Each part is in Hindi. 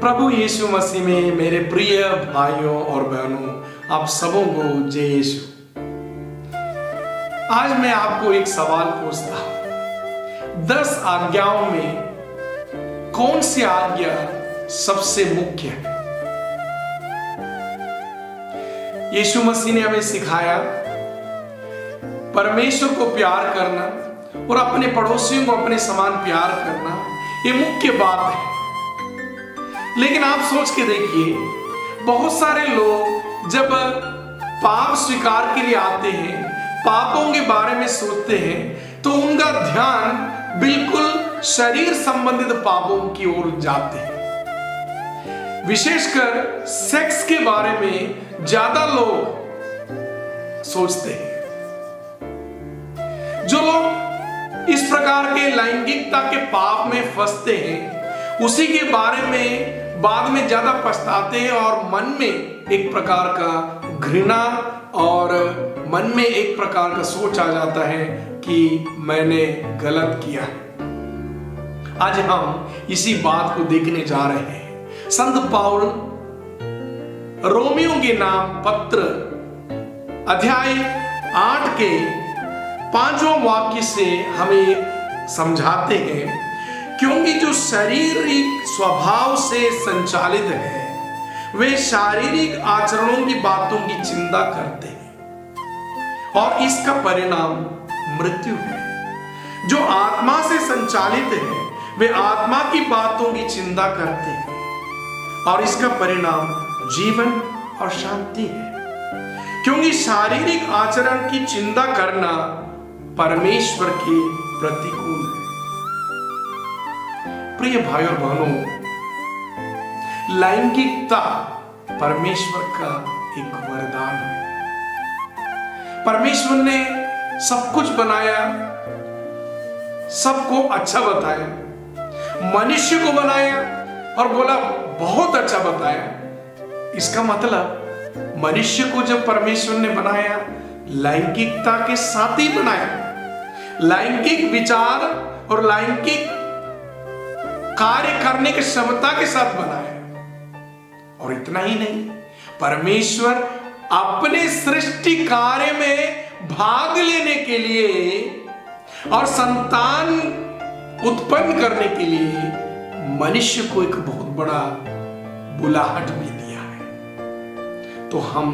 प्रभु यीशु मसीह में मेरे प्रिय भाइयों और बहनों, आप सबों को जय यीशु। आज मैं आपको एक सवाल पूछता हूं, 10 आज्ञाओं में कौन सी आज्ञा सबसे मुख्य है? यीशु मसीह ने हमें सिखाया परमेश्वर को प्यार करना और अपने पड़ोसियों को अपने समान प्यार करना, ये मुख्य बात है। लेकिन आप सोच के देखिए, बहुत सारे लोग जब पाप स्वीकार के लिए आते हैं, पापों के बारे में सोचते हैं, तो उनका ध्यान बिल्कुल शरीर संबंधित पापों की ओर जाते हैं। विशेषकर सेक्स के बारे में ज्यादा लोग सोचते हैं। जो लोग इस प्रकार के लैंगिकता के पाप में फंसते हैं, उसी के बारे में बाद में ज्यादा पछताते हैं और मन में एक प्रकार का घृणा और मन में एक प्रकार का सोच आ जाता है कि मैंने गलत किया। आज हम इसी बात को देखने जा रहे हैं। संत पौल रोमियो के नाम पत्र अध्याय 8 के 5वें वाक्य से हमें समझाते हैं, क्योंकि जो शारीरिक स्वभाव से संचालित है वे शारीरिक आचरणों की बातों की चिंता करते हैं और इसका परिणाम मृत्यु है। जो आत्मा से संचालित है वे आत्मा की बातों की चिंता करते हैं और इसका परिणाम जीवन और शांति है। क्योंकि शारीरिक आचरण की चिंता करना परमेश्वर के प्रतिकूल है। प्रिय भाई और बहनों, लैंगिकता परमेश्वर का एक वरदान है। परमेश्वर ने सब कुछ बनाया, सबको अच्छा बताया, मनुष्य को बनाया और बोला बहुत अच्छा बताया। इसका मतलब मनुष्य को जब परमेश्वर ने बनाया, लैंगिकता के साथ ही बनाया। लैंगिक विचार और लैंगिक कार्य करने की क्षमता के साथ बनाया। और इतना ही नहीं, परमेश्वर अपने सृष्टि कार्य में भाग लेने के लिए और संतान उत्पन्न करने के लिए मनुष्य को एक बहुत बड़ा बुलाहट भी दिया है। तो हम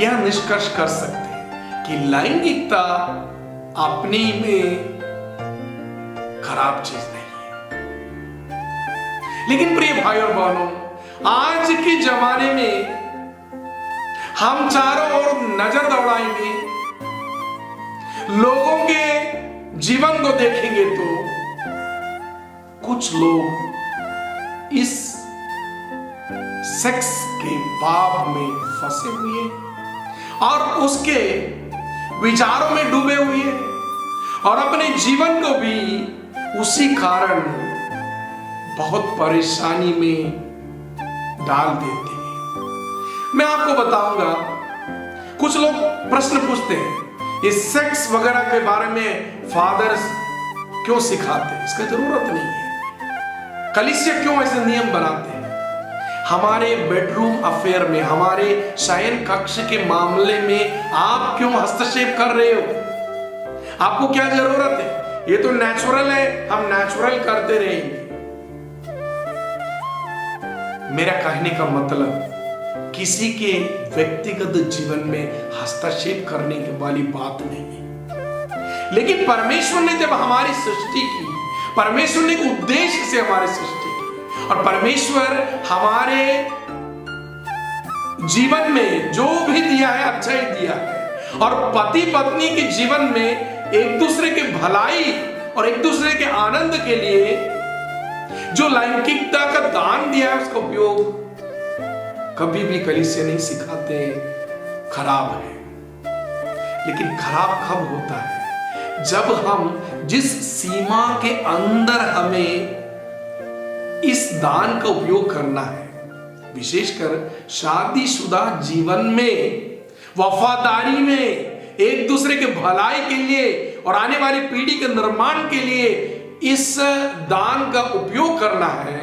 यह निष्कर्ष कर सकते हैं कि लैंगिकता अपने में खराब चीज नहीं। लेकिन प्रिय भाई और बहनों, आज के जमाने में हम चारों ओर नजर दौड़ाएंगे, लोगों के जीवन को देखेंगे तो कुछ लोग इस सेक्स के पाप में फंसे हुए और उसके विचारों में डूबे हुए और अपने जीवन को भी उसी कारण बहुत परेशानी में डाल देते हैं। मैं आपको बताऊंगा, कुछ लोग प्रश्न पूछते हैं, इस सेक्स वगैरह के बारे में फादर्स क्यों सिखाते हैं? इसका जरूरत नहीं है। कलीसिया क्यों ऐसे नियम बनाते हैं? हमारे बेडरूम अफेयर में, हमारे शयन कक्ष के मामले में आप क्यों हस्तक्षेप कर रहे हो? आपको क्या जरूरत है? ये तो नेचुरल है, हम नेचुरल करते रहेंगे। मेरा कहने का मतलब किसी के व्यक्तिगत जीवन में हस्तक्षेप करने की वाली बात नहीं है। लेकिन परमेश्वर ने जब हमारी सृष्टि की, परमेश्वर ने एक उद्देश्य से हमारी सृष्टि की और परमेश्वर हमारे जीवन में जो भी दिया है अच्छा ही दिया है। और पति पत्नी के जीवन में एक दूसरे के भलाई और एक दूसरे के आनंद के लिए जो लैंगिकता का दान दिया है, उसका उपयोग कभी भी कलीसिया नहीं सिखाते खराब है। लेकिन खराब कब होता है? जब हम जिस सीमा के अंदर हमें इस दान का उपयोग करना है, विशेषकर शादीशुदा जीवन में, वफादारी में, एक दूसरे के भलाई के लिए और आने वाली पीढ़ी के निर्माण के लिए इस दान का उपयोग करना है,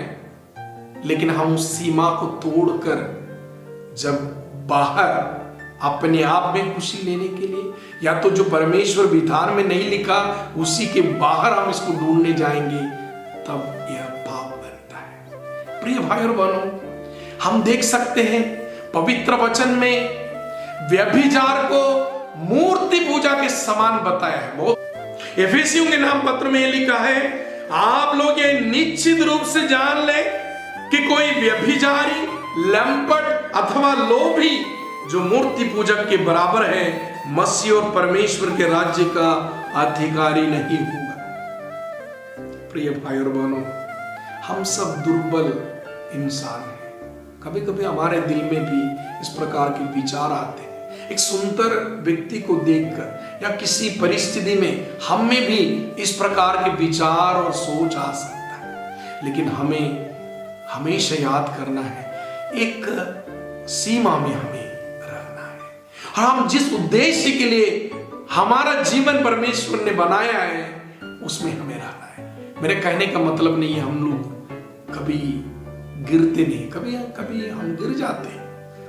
लेकिन हम उस सीमा को तोड़कर जब बाहर अपने आप में खुशी लेने के लिए, या तो जो परमेश्वर विधान में नहीं लिखा उसी के बाहर हम इसको ढूंढने जाएंगे, तब यह पाप बनता है। प्रिय भाई और बहनों, हम देख सकते हैं पवित्र वचन में व्यभिचार को मूर्ति पूजा के समान बताया है। बहुत एफेसियों के नाम पत्र में लिखा है, आप लोग ये निश्चित रूप से जान ले कि कोई व्यभिचारी, लंपट अथवा लोभी जो मूर्ति पूजक के बराबर है, मसीह और परमेश्वर के राज्य का अधिकारी नहीं होगा। प्रिय भाई और बहनों, हम सब दुर्बल इंसान हैं। कभी कभी हमारे दिल में भी इस प्रकार के विचार आते हैं। एक सुंदर व्यक्ति को देखकर या किसी परिस्थिति में हम में भी इस प्रकार के विचार और सोच आ सकता है, लेकिन हमें हमेशा याद करना है, एक सीमा में हमें रहना है, और हम जिस उद्देश्य के लिए हमारा जीवन परमेश्वर ने बनाया है उसमें हमें रहना है। मेरे कहने का मतलब नहीं है हम लोग कभी गिरते नहीं, कभी हम गिर जाते हैं,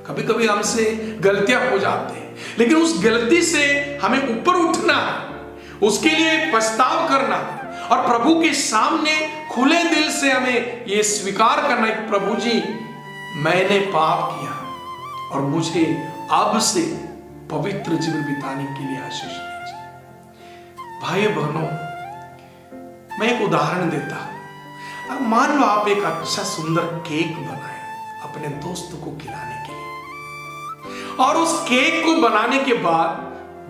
कभी कभी हमसे गलतियां हो जाते हैं, लेकिन उस गलती से हमें ऊपर उठना है, उसके लिए पछताव करना है और प्रभु के सामने खुले दिल से हमें यह स्वीकार करना है, प्रभु जी मैंने पाप किया और मुझे अब से पवित्र जीवन बिताने के लिए आशीष दीजिए। भाई बहनों, मैं एक उदाहरण देता हूं। अब मान लो आप एक अच्छा सुंदर केक बनाए अपने दोस्त को खिलाने के लिए, और उस केक को बनाने के बाद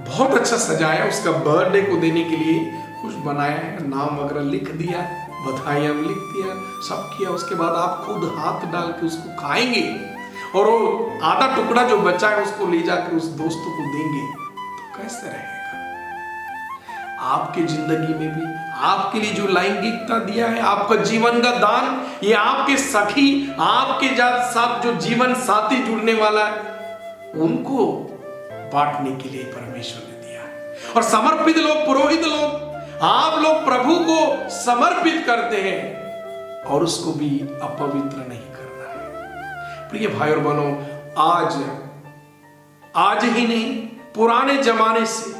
बहुत अच्छा सजाया, उसका बर्थडे को देने के लिए कुछ बनाया है, नाम वगैरह लिख दिया, बधाइयां लिख दिया, सब किया। उसके बाद आप खुद हाथ डाल के उसको खाएंगे और वो आधा टुकड़ा जो बचा है उसको ले जाकर उस दोस्त को देंगे, तो कैसे रहेगा? आपके जिंदगी में भी आपके लिए जो लैंगिकता दिया है, आपका जीवन का दान, ये आपके सखी, आपके साथ जो जीवन साथी जुड़ने वाला है, उनको बांटने के लिए परमेश्वर ने दिया है। और समर्पित लोग, पुरोहित लोग, आप लोग प्रभु को समर्पित करते हैं और उसको भी अपवित्र नहीं करना है। प्रिय भाई और बहनों, आज ही नहीं, पुराने जमाने से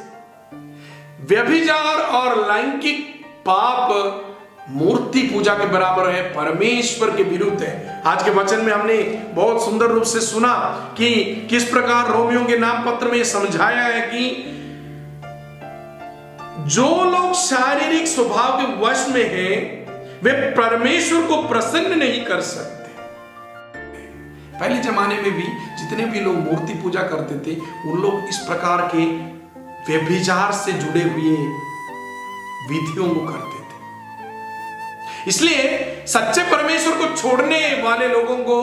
व्यभिचार और लैंगिक पाप मूर्ति पूजा के बराबर है, परमेश्वर के विरुद्ध है। आज के वचन में हमने बहुत सुंदर रूप से सुना कि किस प्रकार रोमियों के नाम पत्र में समझाया है कि जो लोग शारीरिक स्वभाव के वश में हैं, वे परमेश्वर को प्रसन्न नहीं कर सकते। पहले जमाने में भी जितने भी लोग मूर्ति पूजा करते थे, उन लोग इस प्रकार के व्यभिचार से जुड़े हुए विधियों को करते थे। इसलिए सच्चे परमेश्वर को छोड़ने वाले लोगों को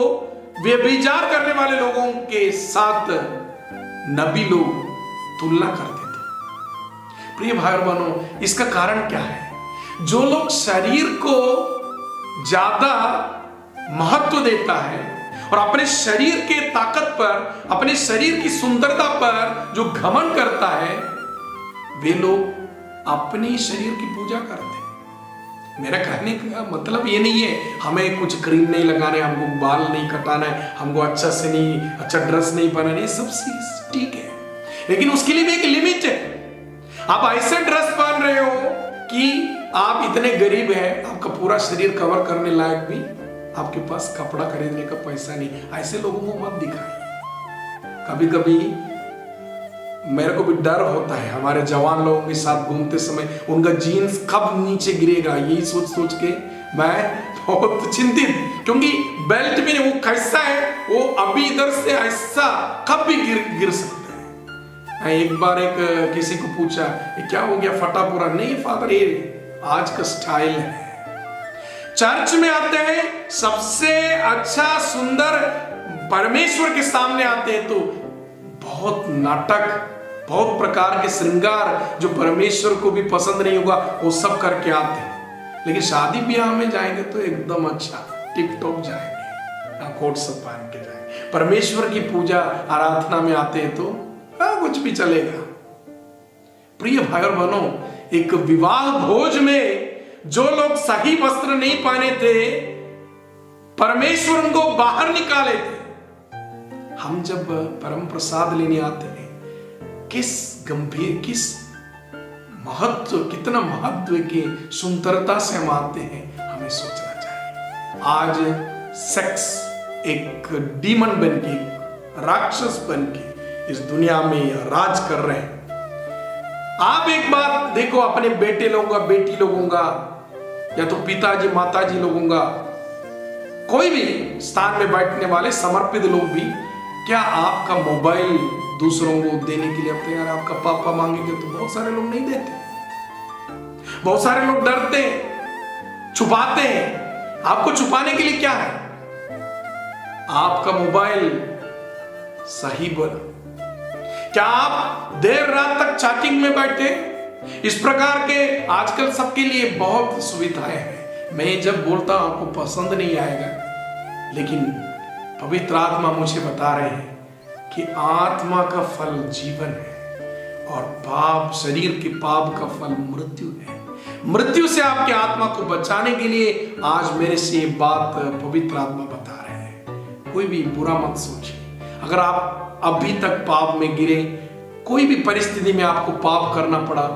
व्यभिचार करने वाले लोगों के साथ नबी लोग तुलना करते थे। प्रिय भाई और बहनों, इसका कारण क्या है? जो लोग शरीर को ज्यादा महत्व देता है और अपने शरीर के ताकत पर, अपने शरीर की सुंदरता पर जो घमंड करता है, वे लोग अपने शरीर की पूजा करते हैं। मेरा कहने का मतलब ये नहीं है हमें कुछ क्रीम नहीं लगाना है, हमको बाल नहीं कटाना है, हमको अच्छा ड्रेस नहीं पहनना है, सब चीज ठीक है, लेकिन उसके लिए भी एक लिमिट है। आप ऐसे ड्रेस पहन रहे हो कि आप इतने गरीब हैं, आपका पूरा शरीर कवर करने लायक भी आपके पास कपड़ा खरीदने का पैसा नहीं, ऐसे लोगों को मत दिखाइए। कभी कभी मेरे को भी डर होता है हमारे जवान लोगों के साथ घूमते समय, उनका जीन्स कब नीचे गिरेगा, यही सोच सोच के मैं बहुत चिंतित, क्योंकि बेल्ट में वो कैसा है, वो अभी इधर से ऐसा कब भी गिर सकता है। एक बार किसी को पूछा, ये क्या हो गया, फटा पूरा? नहीं फादर, ये आज का स्टाइल है। चर्च में आते हैं, सबसे अच्छा सुंदर परमेश्वर के सामने आते हैं तो बहुत नाटक, बहुत प्रकार के श्रृंगार जो परमेश्वर को भी पसंद नहीं होगा वो सब करके आते हैं, लेकिन शादी ब्याह में जाएंगे तो एकदम अच्छा टिप टॉप जाएंगे, कोट सब पहन के जाएंगे। परमेश्वर की पूजा आराधना में आते हैं तो कुछ भी चलेगा। प्रिय भाई और बहनों, एक विवाह भोज में जो लोग सही वस्त्र नहीं पहने थे, परमेश्वर उनको बाहर निकाले थे। हम जब परम प्रसाद लेने आते हैं, किस गंभीर, किस महत्व, कितना महत्व की सुंदरता से हम आते हैं, हमें सोचना चाहिए। आज सेक्स एक डीमन बन के, राक्षस बन के इस दुनिया में राज कर रहे हैं। आप एक बात देखो, अपने बेटे लोगों का, बेटी लोगों का, या तो पिताजी माताजी लोगों का, कोई भी स्थान में बैठने वाले समर्पित लोग भी, क्या आपका मोबाइल दूसरों को देने के लिए अब तैयार? आपका पापा मांगेंगे तो बहुत सारे लोग नहीं देते, बहुत सारे लोग डरते हैं, छुपाते हैं। आपको छुपाने के लिए क्या है? आपका मोबाइल सही बोला। क्या आप देर रात तक चैटिंग में बैठे? इस प्रकार के आजकल सबके लिए बहुत सुविधाएं हैं। मैं जब बोलता हूं आपको पसंद नहीं आएगा, लेकिन पवित्र आत्मा मुझे बता रहे हैं कि आत्मा का फल जीवन है और पाप, शरीर के पाप का फल मृत्यु है। मृत्यु से आपके आत्मा को बचाने के लिए आज मेरे से ये बात पवित्र आत्मा बता रहे हैं। कोई भी बुरा मत सोचिए। अगर आप अभी तक पाप में गिरे, कोई भी परिस्थिति में आपको पाप करना पड़ा,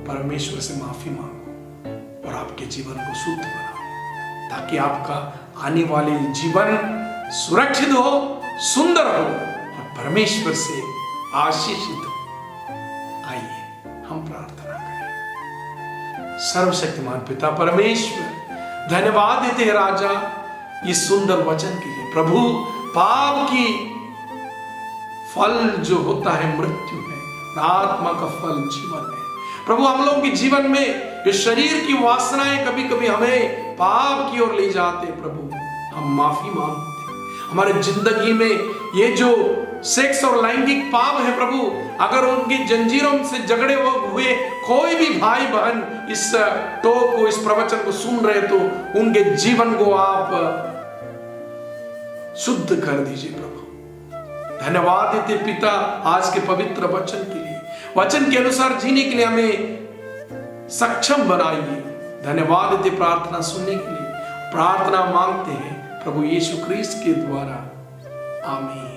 परमेश्वर से माफी मांगो और आपके जीवन को शुद्ध बनाओ, ताकि आपका आने वाले जीवन सुरक्षित हो, सुंदर हो और परमेश्वर से आशीषित हो। आइए हम प्रार्थना करें। सर्वशक्तिमान पिता परमेश्वर, धन्यवाद देते हैं राजा इस सुंदर वचन के लिए। प्रभु, पाप की फल जो होता है मृत्यु है, आत्मा का फल जीवन है। प्रभु, हम लोगों के जीवन में ये शरीर की वासनाएं कभी कभी हमें पाप की ओर ले जाते। प्रभु, हम माफी मांगते हैं। हमारे जिंदगी में ये जो सेक्स और लैंगिक पाप है प्रभु, अगर उनकी जंजीरों से झगड़े हुए कोई भी भाई बहन इस टॉक को, इस प्रवचन को सुन रहे, तो उनके जीवन को आप शुद्ध कर दीजिए। प्रभु, धन्यवाद देते पिता आज के पवित्र वचन के लिए। वचन के अनुसार जीने के लिए हमें सक्षम बनाइए। धन्यवाद देते प्रार्थना सुनने के लिए। प्रार्थना मांगते हैं प्रभु यीशु क्रिस्त के द्वारा, आमीन।